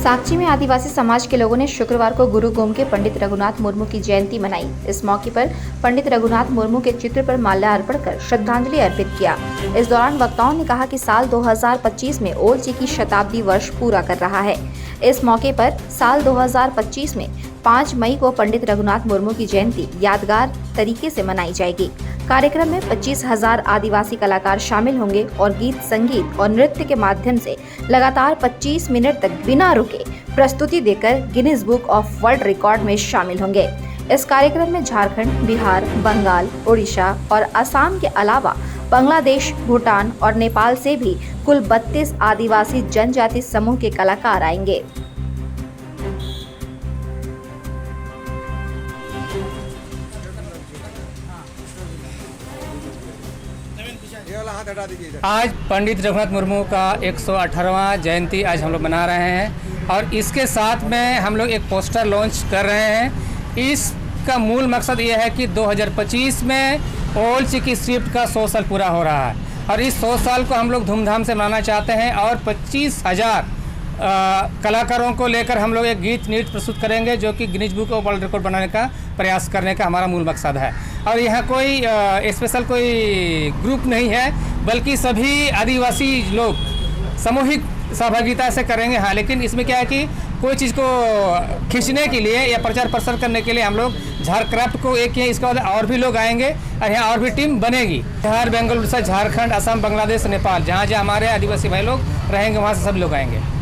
साकची में आदिवासी समाज के लोगों ने शुक्रवार को गुरु गोम के पंडित रघुनाथ मुर्मू की जयंती मनाई। इस मौके पर पंडित रघुनाथ मुर्मू के चित्र पर माल्यार्पण कर श्रद्धांजलि अर्पित किया। इस दौरान वक्ताओं ने कहा कि साल 2025 में ओल्ड की शताब्दी वर्ष पूरा कर रहा है। इस मौके पर साल 2025 में 5 मई को पंडित रघुनाथ मुर्मू की जयंती यादगार तरीके से मनाई जाएगी। कार्यक्रम में 25,000 आदिवासी कलाकार शामिल होंगे और गीत, संगीत और नृत्य के माध्यम से लगातार 25 मिनट तक बिना रुके प्रस्तुति देकर Guinness book of world record में शामिल होंगे। इस कार्यक्रम में झारखंड, बिहार, बंगाल, उड़ीसा और असम के अलावा बांग्लादेश, भूटान और नेपाल से भी कुल 32 आदिवासी जनजाति समूह के कलाकार आएंगे। आज पंडित रघुनाथ मुर्मू का 118वां जयंती आज हम लोग मना रहे हैं और इसके साथ में हम लोग एक पोस्टर लॉन्च कर रहे हैं। इसका मूल मकसद ये है कि 2025 में ओल्ड की स्क्रिप्ट का 100 साल पूरा हो रहा है और इस 100 साल को हम लोग धूमधाम से मनाना चाहते हैं और 25,000 कलाकारों को लेकर हम लोग एक गीत नृत्य प्रस्तुत करेंगे जो कि Guinness book of world record बनाने का प्रयास करने का हमारा मूल मकसद है। और यहाँ कोई स्पेशल कोई ग्रुप नहीं है, बल्कि सभी आदिवासी लोग सामूहिक सहभागिता से करेंगे। हाँ, लेकिन इसमें क्या है कि कोई चीज़ को खींचने के लिए या प्रचार प्रसार करने के लिए हम लोग झारक्राफ्ट को एक किए, इसके बाद और भी लोग आएंगे और यहाँ और भी टीम बनेगी। बिहार, बंगाल, उड़ीसा, झारखंड, असम, बांग्लादेश, नेपाल, जहाँ जहाँ हमारे आदिवासी भाई लोग रहेंगे वहाँ से सब लोग आएंगे।